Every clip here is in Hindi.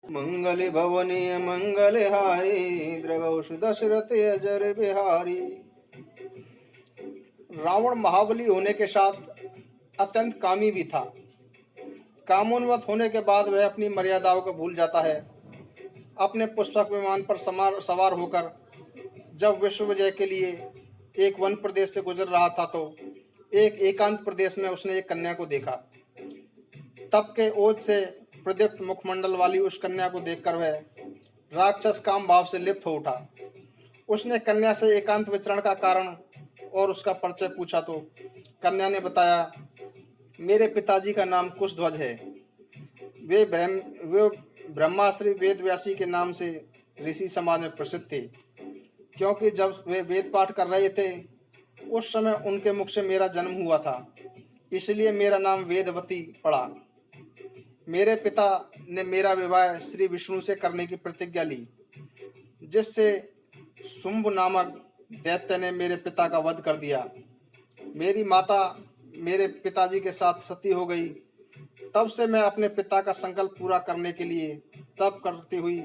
मंगल भवनी मंगल हारी द्रवशु दशरथ अजर बिहारी। रावण महाबली होने के साथ अत्यंत कामी भी था। कामोन्मत्त होने के बाद वह अपनी मर्यादाओं को भूल जाता है। अपने पुष्पक विमान पर सवार होकर जब विश्व विजय के लिए एक वन प्रदेश से गुजर रहा था तो एक एकांत प्रदेश में उसने एक कन्या को देखा। तप के ओज से प्रदीप्त मुखमंडल वाली उस कन्या को देखकर वह राक्षस काम भाव से लिप्त हो उठा। उसने कन्या से एकांत विचरण का कारण और उसका परिचय पूछा तो कन्या ने बताया, मेरे पिताजी का नाम कुशध्वज है। वे ब्रह्माश्री वेदव्यासी के नाम से ऋषि समाज में प्रसिद्ध थे। क्योंकि जब वे वेद पाठ कर रहे थे उस समय उनके मुख से मेरा जन्म हुआ था, इसलिए मेरा नाम वेदवती पड़ा। मेरे पिता ने मेरा विवाह श्री विष्णु से करने की प्रतिज्ञा ली, जिससे शुंभ नामक दैत्य ने मेरे पिता का वध कर दिया। मेरी माता मेरे पिताजी के साथ सती हो गई। तब से मैं अपने पिता का संकल्प पूरा करने के लिए तप करती हुई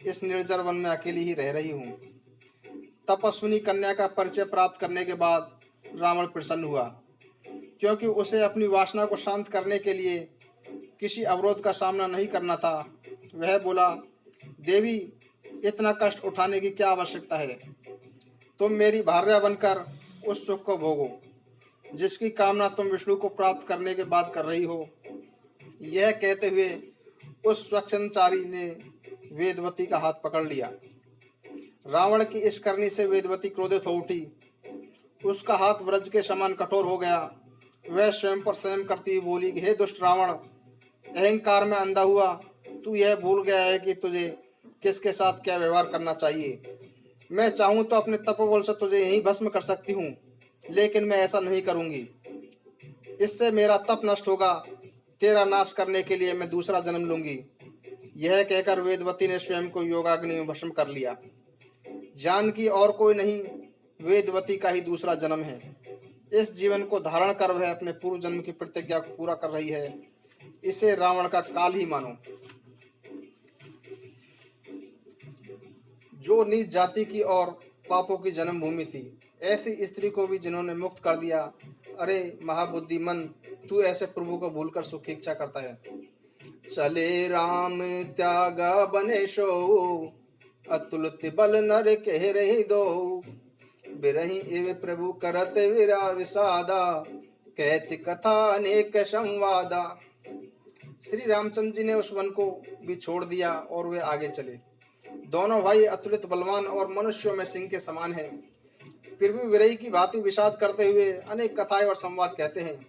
इस निर्जर वन में अकेली ही रह रही हूँ। तपस्विनी कन्या का परिचय प्राप्त करने के बाद रावण प्रसन्न हुआ, क्योंकि उसे अपनी वासना को शांत करने के लिए किसी अवरोध का सामना नहीं करना था। वह बोला, देवी, इतना कष्ट उठाने की क्या आवश्यकता है? तुम मेरी भार्या बनकर उस सुख को भोगो जिसकी कामना तुम विष्णु को प्राप्त करने के बाद कर रही हो। यह कहते हुए उस स्वच्छंदचारी ने वेदवती का हाथ पकड़ लिया। रावण की इस करनी से वेदवती क्रोधित हो उठी। उसका हाथ वज्र के समान कठोर हो गया। वह स्वयं पर संयम करती हुई बोली, हे दुष्ट रावण, अहंकार में अंधा हुआ तू यह भूल गया है कि तुझे किसके साथ क्या व्यवहार करना चाहिए। मैं चाहूं तो अपने तपोबल से तुझे यहीं भस्म कर सकती हूँ, लेकिन मैं ऐसा नहीं करूंगी। इससे मेरा तप नष्ट होगा। तेरा नाश करने के लिए मैं दूसरा जन्म लूंगी। यह कहकर वेदवती ने स्वयं को योगाग्नि में भस्म कर लिया। जानकी और कोई नहीं, वेदवती का ही दूसरा जन्म है। इस जीवन को धारण कर वह अपने पूर्व जन्म की प्रतिज्ञा को पूरा कर रही है। इसे रावण का काल ही मानो। जो नीच जाति की और पापों की जन्मभूमि थी, ऐसी स्त्री को भी जिन्होंने मुक्त कर दिया। अरे महाबुद्धिमन, तू ऐसे प्रभु को भूलकर सुख की इच्छा करता है। चले राम त्यागा बने सो, अतुलित बल नर कह रही दो। बिरही एव प्रभु करत विरा विषादा, कहती कथा अनेक संवादा। श्री रामचंद्र जी ने उस वन को भी छोड़ दिया और वे आगे चले। दोनों भाई अतुलित बलवान और मनुष्यों में सिंह के समान हैं। फिर भी विरही की भांति विषाद करते हुए अनेक कथाएं और संवाद कहते हैं।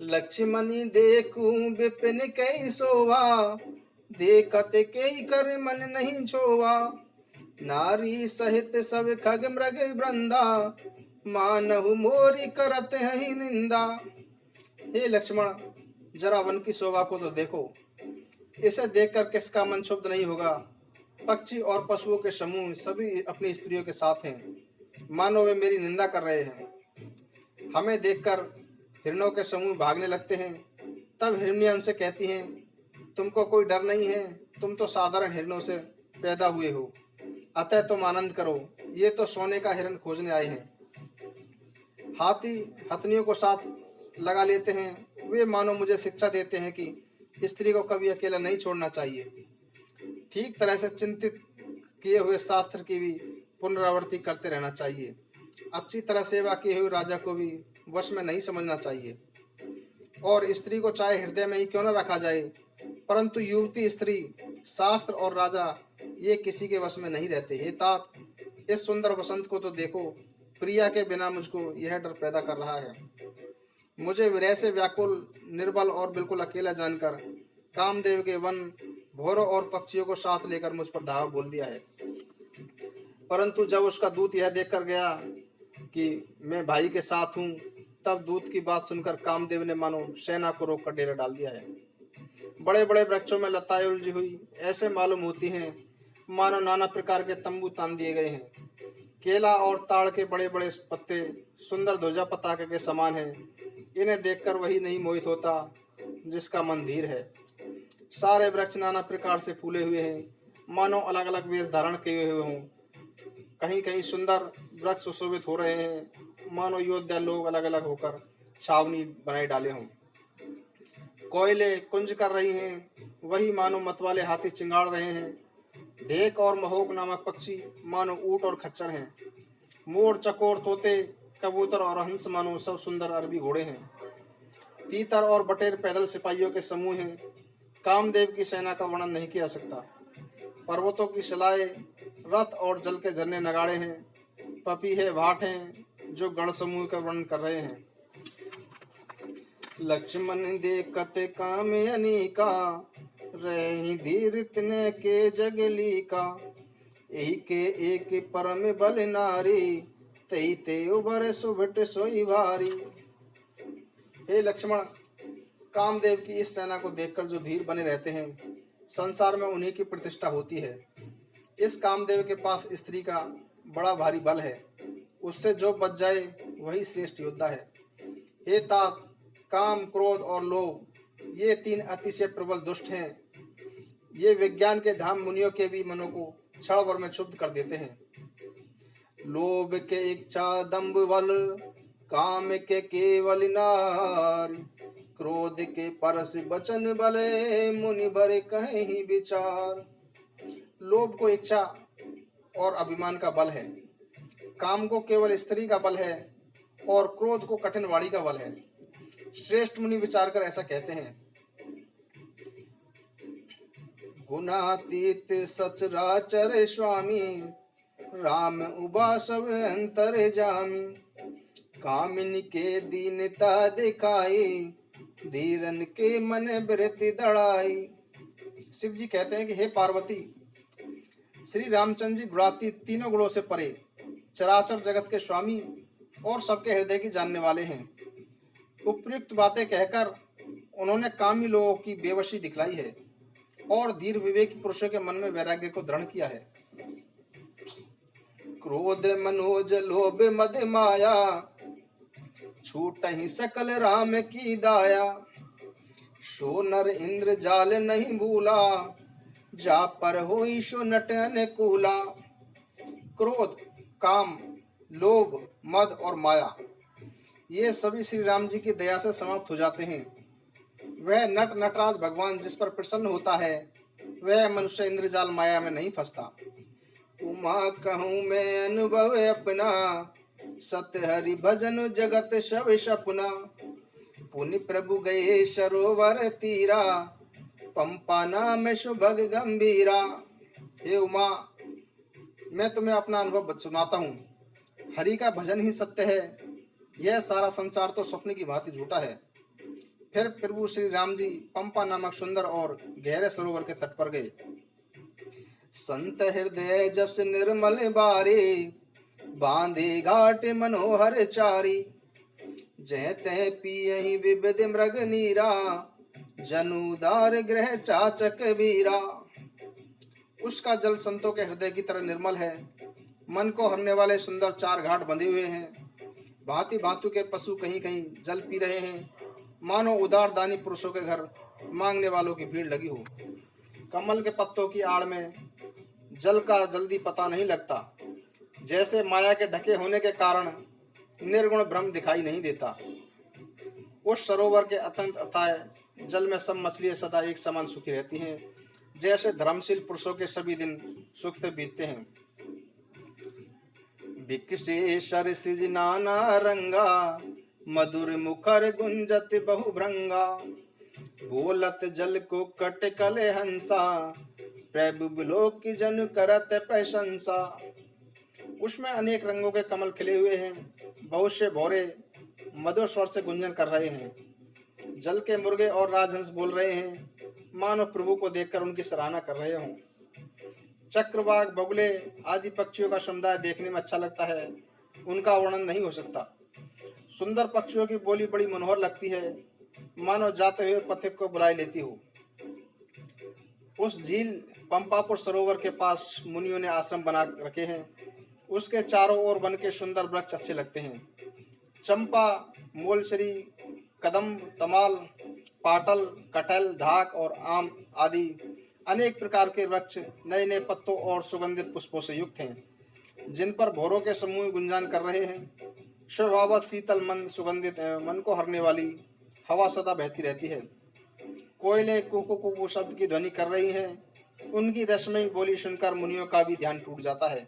लक्ष्मणी देखूं विपिन कई सोवा, देखत कई कर मन नहीं छोवा। नारी सहित सब खग मृग वृंदा, मानहु मोरी करत है निंदा। हे लक्ष्मण, जरा वन की शोभा को तो देखो। इसे देखकर किसका मन क्षुब्ध नहीं होगा। पक्षी और पशुओं के समूह सभी अपनी स्त्रियों के साथ हैं, मानो वे मेरी निंदा कर रहे हैं। हमें देखकर हिरणों के समूह भागने लगते हैं। तब हिरनियां उनसे कहती हैं, तुमको कोई डर नहीं है, तुम तो साधारण हिरणों से पैदा हुए हो, अतः तुम आनंद करो। ये तो सोने का हिरण खोजने आए हैं। हाथी हथनियों को साथ लगा लेते हैं। वे मानो मुझे शिक्षा देते हैं कि स्त्री को कभी अकेला नहीं छोड़ना चाहिए। ठीक तरह से चिंतित किए हुए शास्त्र की भी पुनरावृत्ति करते रहना चाहिए। अच्छी तरह सेवा किए हुए राजा को भी वश में नहीं समझना चाहिए। और स्त्री को चाहे हृदय में ही क्यों न रखा जाए, परंतु युवती, स्त्री, शास्त्र और राजा ये किसी के वश में नहीं रहते। हे तात, इस सुंदर वसंत को तो देखो। प्रिया के बिना मुझको यह डर पैदा कर रहा है। मुझे विरह से व्याकुल, निर्बल और बिल्कुल अकेला जानकर कामदेव के वन भौरों और पक्षियों को साथ लेकर मुझ पर धावा बोल दिया है। परंतु जब उसका दूत यह देखकर गया कि मैं भाई के साथ हूँ, तब दूत की बात सुनकर कामदेव ने मानो सेना को रोककर डेरा डाल दिया है। बड़े बड़े वृक्षों में लताएं उलझी हुई ऐसे मालूम होती हैं, मानो नाना प्रकार के तंबू तान दिए गए हैं। केला और ताड़ के बड़े बड़े पत्ते सुंदर ध्वजा पताके के समान हैं। इन्हें देखकर वही नहीं मोहित होता जिसका मन धीर है। सारे वृक्ष नाना प्रकार से फूले हुए हैं, मानो अलग अलग वेश धारण किए हुए हों। कहीं कहीं सुंदर वृक्ष सुशोभित हो रहे हैं, मानो योद्धा लोग अलग अलग होकर छावनी बनाए डाले हों। कोयले कुंज कर रही हैं, वही मानो मतवाले हाथी चिंगाड़ रहे हैं। ढेक और महोक नामक पक्षी मानो ऊंट और खच्चर हैं। मोर, चकोर, तोते, कबूतर और हंस मानो सब सुंदर अरबी घोड़े हैं। तीतर और बटेर पैदल सिपाहियों के समूह हैं। कामदेव की सेना का वर्णन नहीं किया सकता। पर्वतों की शिलाएं, रथ और जल के झरने नगाड़े हैं। पपीहे, भाट हैं जो गण समूह का वर्णन कर रहे हैं। लक्ष्मण देखत काम अनीका, रही धीर तिने के जगली का। यही के एक परम बल नारी, तई ते उबर सुभट सोई भारी। हे लक्ष्मण, कामदेव की इस सेना को देखकर जो धीर बने रहते हैं, संसार में उन्हीं की प्रतिष्ठा होती है। इस कामदेव के पास स्त्री का बड़ा भारी बल है, उससे जो बच जाए वही श्रेष्ठ योद्धा है। हे तात, काम, क्रोध और लोभ ये तीन अतिशय प्रबल दुष्ट हैं। ये विज्ञान के धाम मुनियों के भी मनों को क्षण भर में क्षुब्ध कर देते हैं। लोभ के इच्छा, दंभ, बल, काम के केवल नारी। क्रोध के परस बचन बले, मुनि भरे कहीं विचार। लोभ को इच्छा और अभिमान का बल है, काम को केवल स्त्री का बल है और क्रोध को कठिन वाणी का बल है। श्रेष्ठ मुनि विचार कर ऐसा कहते हैं। गुणातीत सचराचर स्वामी, राम उबा सब अंतर जामी। कामिनी के दीनता दिखाई, धीरन के मन वृत्ति दड़ाई। शिव जी कहते हैं कि हे पार्वती, श्री रामचंद्र जी गुणातीत, तीनों गुणों से परे, चराचर जगत के स्वामी और सबके हृदय की जानने वाले हैं। उपयुक्त बातें कहकर उन्होंने कामी लोगों की बेवशी दिखलाई है और धीर विवेकी पुरुषों के मन में वैराग्य को दृढ़ किया है। क्रोध, मनोज, लोभ, मद, माया, छूट ही सकल राम की दाया। सो नर इंद्र जाल नहीं भूला, जा पर होई सो नट अनुकूला। क्रोध, काम, लोभ, मद और माया ये सभी श्री राम जी की दया से समाप्त हो जाते हैं। वह नटराज भगवान जिस पर प्रसन्न होता है, वह मनुष्य इंद्रजाल माया में नहीं फंसता। उमा कहूँ मैं अनुभव अपना, सत हरि भजन जगत सब सपना। पुनि प्रभु गए सरोवर तीरा, पंपा नाम सुभग गंभीरा। हे उमा, मैं तुम्हें अपना अनुभव सुनाता हूँ। हरि का भजन ही सत्य है, यह सारा संसार तो स्वप्न की भांति झूठा है। फिर प्रभु श्री राम जी पंपा नामक सुंदर और गहरे सरोवर के तट पर गए। संत हृदय जस निर्मल बारे, बांधे घाट मनोहर चारी। जय तय पियहि विविध मृग नीरा, जनुदार ग्रह चाचक वीरा। उसका जल संतों के हृदय की तरह निर्मल है। मन को हरने वाले सुंदर चार घाट बंधे हुए हैं। भांति भांति के पशु कहीं कहीं जल पी रहे हैं, मानो उदार दानी पुरुषों के घर मांगने वालों की भीड़ लगी हो। कमल के पत्तों की आड़ में जल का जल्दी पता नहीं लगता, जैसे माया के ढके होने के कारण निर्गुण ब्रह्म दिखाई नहीं देता। उस सरोवर के अत्यंत अथाह जल में सब मछलियां सदा एक समान सुखी रहती हैं, जैसे धर्मशील पुरुषों के सभी दिन सुख से बीतते हैं। बिकसे सरसिज नाना रंगा, मधुर मुखर गुंजत बहु भृंगा। बोलत जल को कट कले हंसा, प्रभु बिलोक की जन करत प्रशंसा। उसमें अनेक रंगों के कमल खिले हुए हैं, बहुत से भौरे मधुर स्वर से गुंजन कर रहे हैं। जल के मुर्गे और राजहंस बोल रहे हैं, मानो प्रभु को देखकर उनकी सराहना कर रहे हों। चक्रवाक, बगुले आदि पक्षियों का समुदाय देखने में अच्छा लगता है, उनका वर्णन नहीं हो सकता। सुंदर पक्षियों की बोली बड़ी मनोहर लगती है, मानो जाते हुए पथिक को बुलाए लेती हो। उस झील पंपापुर सरोवर के पास मुनियों ने आश्रम बना रखे हैं। उसके चारों ओर वन के सुंदर वृक्ष अच्छे लगते हैं। चंपा, मोलसरी, कदम, तमाल, पाटल, कटहल, ढाक और आम आदि अनेक प्रकार के वृक्ष नए नए पत्तों और सुगंधित पुष्पों से युक्त हैं, जिन पर भौरों के समूह गुंजान कर रहे हैं। स्वभावत शीतल मंद सुगंधित एवं मन को हरने वाली हवा सदा बहती रहती है। कोयलें कुकू कुकू शब्द की ध्वनि कर रही हैं। उनकी रसमयी बोली सुनकर मुनियों का भी ध्यान टूट जाता है।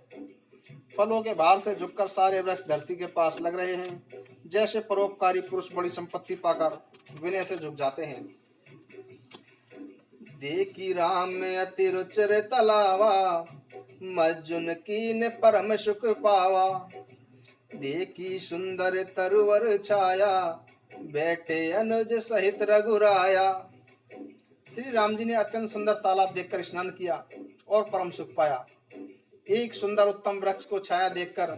फलों के भार से झुककर सारे वृक्ष धरती के पास लग रहे हैं, जैसे परोपकारी पुरुष बड़ी संपत्ति पाकर विनय से झुक जाते हैं। देखी राम में अति रुचिर तलावा, मज्जुन कीन परम सुख पावा। देखी सुंदर तरुवर छाया, बैठे अनुज सहित रघुराया। श्री राम जी ने अत्यंत सुंदर तालाब देखकर स्नान किया और परम सुख पाया। एक सुंदर उत्तम वृक्ष को छाया देखकर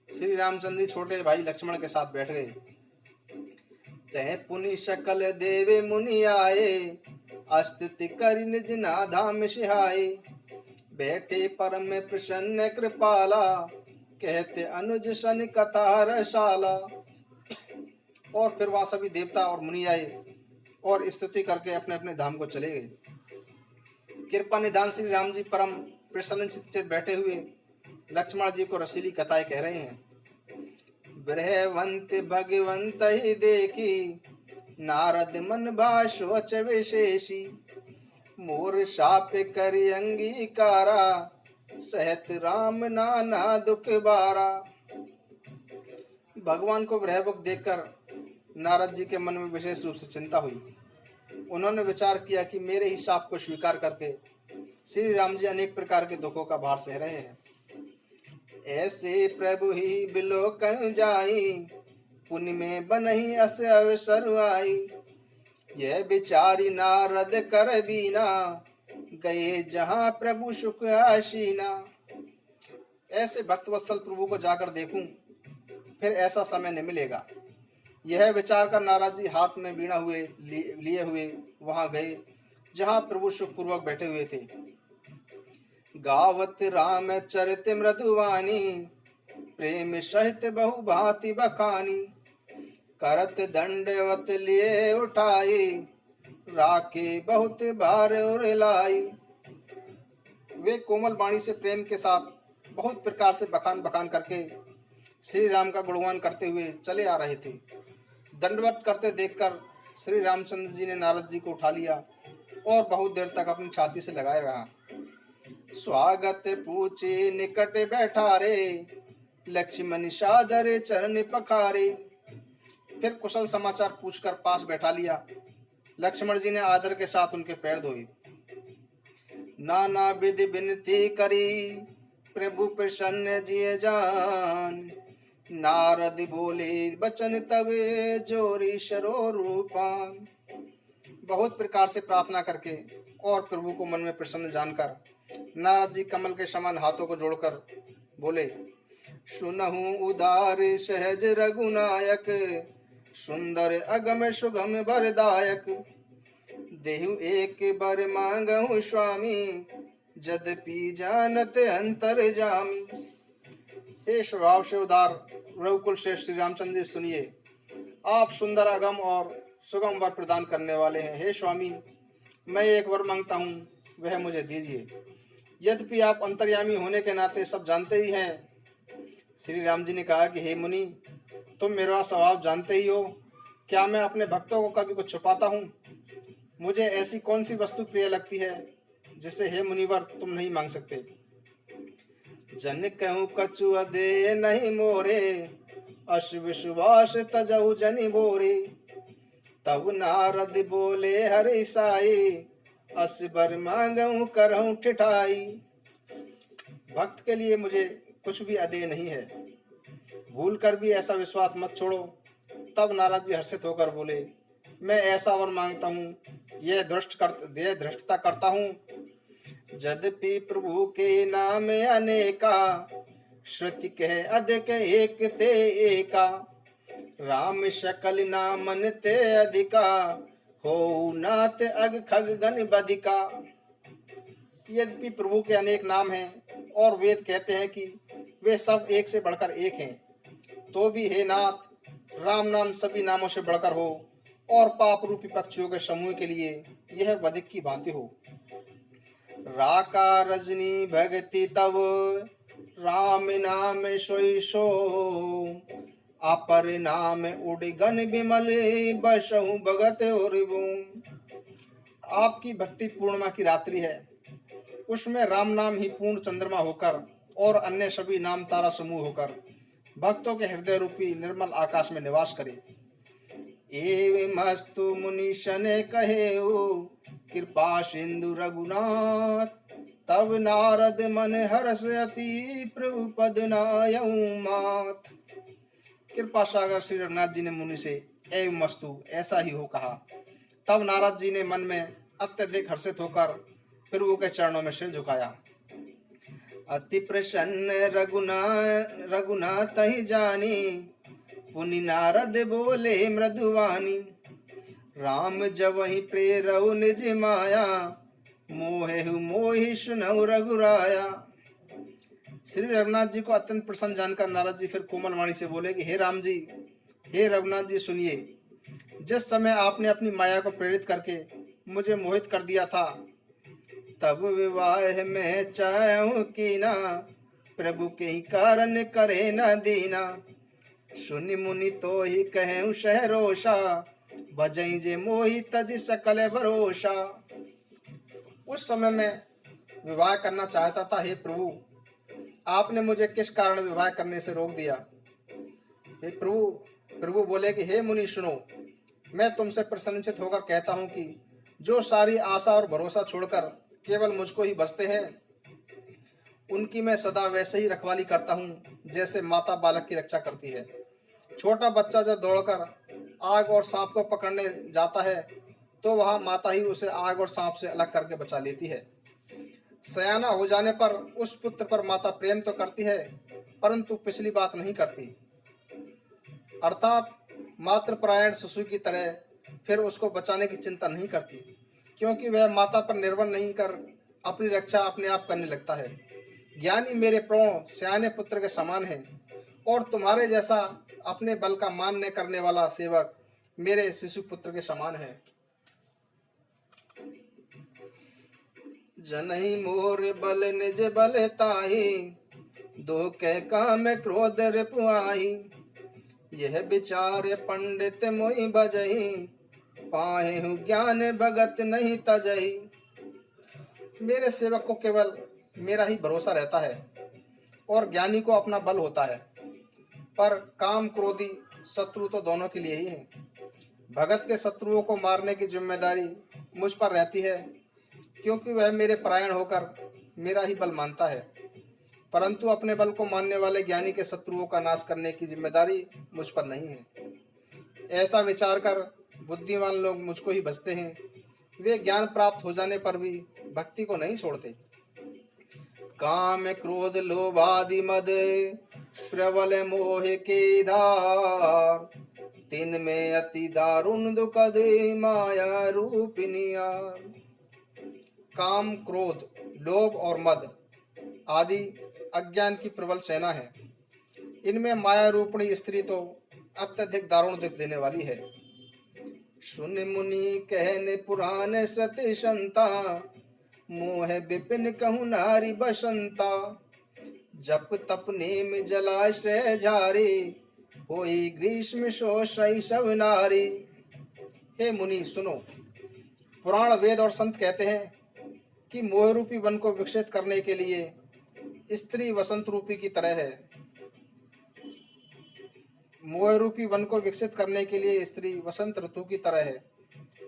श्री रामचंद्र जी छोटे भाई लक्ष्मण के साथ बैठ गए। तह पुनि सकल देवे मुनि आए, स्तुति करि निज नाधाम सिहाए। बैठे परम प्रसन्न कृपाला, कहते अनुज सन कथा रसाला। और फिर वहां सभी देवता और मुनि आए और स्तुति करके अपने अपने धाम को चले गए। कृपा निधान श्री राम जी परम प्रसन्न चित्त बैठे हुए लक्ष्मण जी को रसीली कथाएं कह रहे हैं। ब्रहवंत भगवंत ही देखी, नारद मन भाषोच विशेषी। मोर शाप करि अंगीकारा, सहत राम नाना दुख बारा। भगवान को ब्रह्ममुख देखकर नारद जी के मन में विशेष रूप से चिंता हुई। उन्होंने विचार किया कि मेरे ही शाप को स्वीकार करके श्री राम जी अनेक प्रकार के दुखों का भार सह रहे हैं। ऐसे प्रभु ही बिलोक जाई, पुण्य में बनही अस अवसर आई। यह बिचारी नारद कर बीना, गए जहां प्रभु सुख आशीना। ऐसे भक्तवत्सल प्रभु को जाकर देखूं, फिर ऐसा समय नहीं मिलेगा। यह विचार कर नारद जी हाथ में वीणा हुए लिए हुए वहां गए जहां प्रभु सुखपूर्वक बैठे हुए थे। गावत राम चरित मृदुवानी, प्रेम सहित बहु भांति बखानी। करत दंडवत लिए उठाई, राखे बहुत भार उड़लाई। वे कोमल वाणी से प्रेम के साथ बहुत प्रकार से बखान बखान करके श्री राम का गुणगान करते हुए चले आ रहे थे। दंडवत करते देखकर श्री रामचंद्र जी ने नारद जी को उठा लिया और बहुत देर तक अपनी छाती से लगाए रहा। स्वागत पूछे निकट बैठा रे, लक्ष्मण सादर चरण पखारे। फिर कुशल समाचार पूछकर पास बैठा लिया। लक्ष्मण जी ने आदर के साथ उनके पैर धोए। नाना विधि विनती करी, प्रभु प्रसन्न जिए जान। नारद बोले बचन तवे, जोरी शरो रूपान। बहुत प्रकार से प्रार्थना करके और प्रभु को मन में प्रसन्न जानकर नारद जी कमल के समान हाथों को जोड़कर बोले, सुनहु उदार सहज रघुनायक, सुंदर अगम सुगम वरदायक। देहु एक बर मांगहु स्वामी, जदपि जानत अंतर जामी। हे स्वभाव से उदार रघुकुल श्रेष्ठ श्री रामचंद्र जी, सुनिए, आप सुंदर अगम और सुगम वर प्रदान करने वाले हैं। हे स्वामी, मैं एक वर मांगता हूँ, वह मुझे दीजिए। यद्यपि आप अंतर्यामी होने के नाते सब जानते ही हैं। श्री राम जी ने कहा कि हे मुनि, तुम मेरा स्वभाव जानते ही हो। क्या मैं अपने भक्तों को कभी कुछ छुपाता हूँ? मुझे ऐसी कौन सी वस्तु प्रिय लगती है जिसे हे मुनिवर तुम नहीं मांग सकते। जन कहूँ कछु दे नहीं मोरे, अश विश्वास तजहु जनि बोरे। तब नारद बोले हरि साई, अस बर मांगहु करहु ठिठाई। भक्त के लिए मुझे कुछ भी अदेय नहीं है, भूल कर भी ऐसा विश्वास मत छोड़ो। तब नारद जी हर्षित होकर बोले, मैं ऐसा वर मांगता हूँ, यह धृष्टता करता हूँ। यद्यपि प्रभु के नाम अनेका, श्रुति कह अधिक एक ते एका। राम सकल नामन ते अधिका, हो नाथ अग खग गण बदिका। यद्यपि प्रभु के अनेक नाम हैं और वेद कहते हैं कि वे सब एक से बढ़कर एक हैं, तो भी हे नाथ, राम नाम सभी नामों से बढ़कर हो और पाप रूपी पक्षियों के समूह के लिए यह वधिक की भांति हो। राका रजनी भगति तब राम नाम सोई सो, अपर नाम उड़गन विमल बसहु भगत और। आपकी भक्ति पूर्णिमा की रात्रि है, उसमें राम नाम ही पूर्ण चंद्रमा होकर और अन्य सभी नाम तारा समूह होकर भक्तों के हृदय रूपी निर्मल आकाश में निवास करे। एवमस्तु मुनीशन कहे कृपा सिंधु रघुनाथ, तब नारद मन हर्ष अति प्रभु पद नायऊ मात। कृपा सागर श्री रघुनाथ जी ने मुनि से एवमस्तु ऐसा ही हो कहा। तब नारद जी ने मन में अत्यधिक हर्षित होकर प्रभु के चरणों में सिर झुकाया। अति प्रसन्न रघुनाथ ही जानी, पुनि नारद बोले मृदुवानी। राम जवहि प्रेरऊ निज माया, मोहेहु मोहि सुनऊ रघुराया। श्री रघुनाथ जी को अत्यंत प्रसन्न जानकर नारद जी फिर कोमल वाणी से बोले कि हे राम जी, हे रघुनाथ जी सुनिए। जिस समय आपने अपनी माया को प्रेरित करके मुझे मोहित कर दिया था, तब विवाह में चाहूं कीना, प्रभु के ही कारण करे न दीना। सुनि मुनि तो ही कहूं सहरोषा, भजई जे मोहि तज सकल भरोसा। उस समय मैं विवाह करना चाहता था, हे प्रभु आपने मुझे किस कारण विवाह करने से रोक दिया। हे प्रभु बोले कि हे मुनि सुनो, मैं तुमसे प्रसन्नचित होकर कहता हूं कि जो सारी आशा और भरोसा छोड़कर केवल मुझको ही बसते हैं, उनकी मैं सदा वैसे ही रखवाली करता हूं जैसे माता बालक की रक्षा करती है। छोटा बच्चा जब दौड़कर आग और सांप को पकड़ने जाता है तो वह माता ही उसे आग और सांप से अलग करके बचा लेती है। सयाना हो जाने पर उस पुत्र पर माता प्रेम तो करती है, परंतु पिछली बात नहीं करती, अर्थात मातृपरायण शिशु की तरह फिर उसको बचाने की चिंता नहीं करती, क्योंकि वह माता पर निर्भर नहीं कर अपनी रक्षा अपने आप करने लगता है। ज्ञानी मेरे प्रणव सयाने पुत्र के समान है, और तुम्हारे जैसा अपने बल का मान्य करने वाला सेवक मेरे शिशु पुत्र के समान है। जनहि मोर बल निज बल ताहि, दो कह काम क्रोध रिपुआहि। यह विचार पंडित मोहि बजहि, पाहे हूँ ज्ञान भगत नहीं तजहि। मेरे सेवक को केवल मेरा ही भरोसा रहता है और ज्ञानी को अपना बल होता है, पर काम क्रोधी शत्रु तो दोनों के लिए ही है। भगत के शत्रुओं को मारने की जिम्मेदारी मुझ पर रहती है, क्योंकि वह मेरे परायण होकर मेरा ही बल मानता है, परंतु अपने बल को मानने वाले ज्ञानी के शत्रुओं का नाश करने की जिम्मेदारी मुझ पर नहीं है। ऐसा विचार कर बुद्धिमान लोग मुझको ही भजते हैं। वे ज्ञान प्राप्त हो जाने पर भी भक्ति को नहीं छोड़ते। काम क्रोध लोभ आदि मद, प्रबल मोह के धार, तिन में अति दारुण दुखद माया रूपिनिया। काम क्रोध लोभ और मद आदि अज्ञान की प्रबल सेना है। इनमें माया रूपणी स्त्री तो अत्यधिक दारुण दुख देने वाली है। सुन मुनि कहने पुराण सत्य संता, मोह विपिन कहूँ नारी बसंता। जप तप नेम जलाशय झारी, होई ग्रीष्म शोषई सब नारी। हे मुनि सुनो, पुराण वेद और संत कहते हैं कि मोह रूपी वन को विकसित करने के लिए स्त्री वसंत रूपी की तरह है। मोह रूपी वन को विकसित करने के लिए स्त्री वसंत ऋतु की तरह है।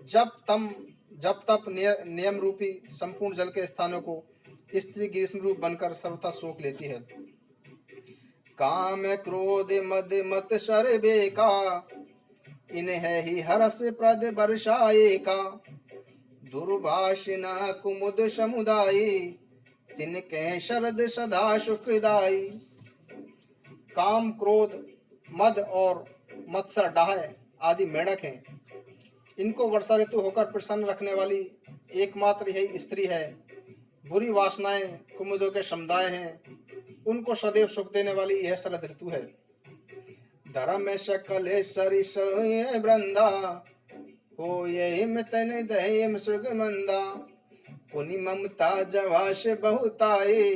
जब तप नियम रूपी संपूर्ण जल के स्थानों को स्त्री ग्रीष्म रूप बनकर सर्वथा सोख लेती है। काम क्रोध मद मत सर्वे का, इन्हें ही हरस प्रद वर्षाए का। दुर्भाषिना कुमुद समुदायी, तिनके शरद सदा शुक्रदायी। काम क्रोध मद और मत्सर डाह आदि मेढक हैं। इनको वर्षा ऋतु होकर प्रसन्न रखने वाली एकमात्र यही स्त्री है। बुरी वासनाएं कुमुदों के समुदाय हैं, उनको सदैव सुख देने वाली यह शरद ऋतु है। धर्म सकल सरिस वृंदा, हो यही में तन दहेम सुग मंदा, पुनि ममता जवाश बहुताए,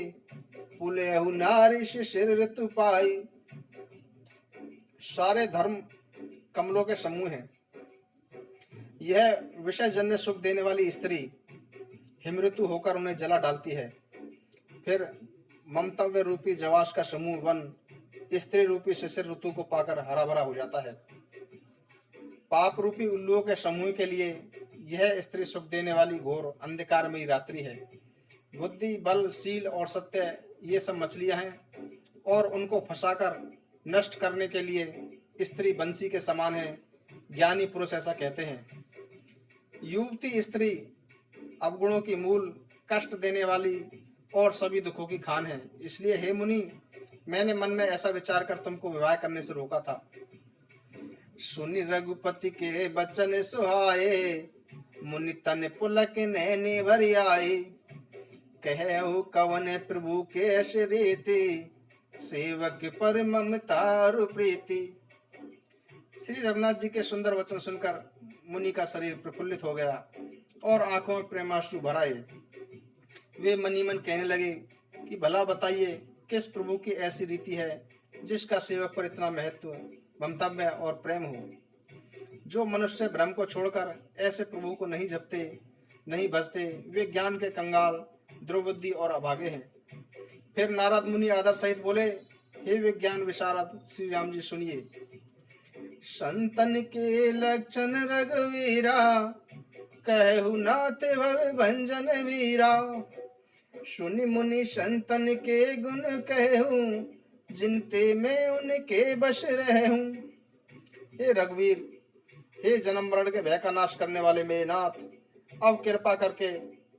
पुलेहु नारी शिशिर ऋतु पाई। सारे धर्म कमलों के समूह हैं। यह विषय जन्य सुख देने वाली स्त्री हिमऋतु होकर उन्हें जला डालती है। फिर ममतव्य रूपी जवाश का समूह वन स्त्री रूपी शिशिर ऋतु को पाकर हरा भरा हो जाता है। पाप रूपी उल्लुओं के समूह के लिए यह स्त्री सुख देने वाली घोर अंधकारमयी रात्रि है। बुद्धि, बल, शील और सत्य ये सब मछलियां हैं और उनको फंसाकर नष्ट करने के लिए स्त्री बंसी के समान है। ज्ञानी पुरुष ऐसा कहते हैं। युवती स्त्री अवगुणों की मूल, कष्ट देने वाली और सभी दुखों की खान है। इसलिए हे मुनि, मैंने मन में ऐसा विचार कर तुमको विवाह करने से रोका था। सुनि रघुपति के बचन सुहाए, मुनि तन पुलक नैनी भरि आए। कहु कवन प्रभु के यश रीति, सेवक पर ममतारु प्रीति। श्री रघुनाथ जी के सुंदर वचन सुनकर मुनि का शरीर प्रफुल्लित हो गया और आंखों में प्रेमाश्रु भर आए। वे मनी मन कहने लगे कि भला बताइए, किस प्रभु की ऐसी रीति है जिसका सेवक पर इतना महत्व, ममतव्य और प्रेम हो। जो मनुष्य ब्रह्म को छोड़कर ऐसे प्रभु को नहीं जपते, नहीं भजते, वे ज्ञान के कंगाल, दुर्बुद्धि और अभागे हैं। फिर नारद मुनि आदर सहित बोले, हे विज्ञान विशारद श्री राम जी, सुनिए। संतन के लक्षण रघुवीरा, कहु नाथ भव भंजन वीरा। सुनि मुनि संतन के गुण कहूं, जिनते मैं उनके बश रहूं। हे रघुवीर, हे जन्म मरण के भय का नाश करने वाले मेरे नाथ, अब कृपा करके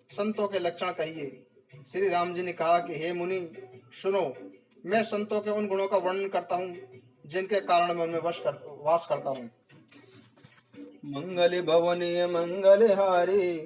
संतों के लक्षण कहिए। श्री राम जी ने कहा कि हे मुनि सुनो, मैं संतों के उन गुणों का वर्णन करता हूँ जिनके कारण मैं उनमें वास करता हूँ। मंगल भवनीय मंगल हारी,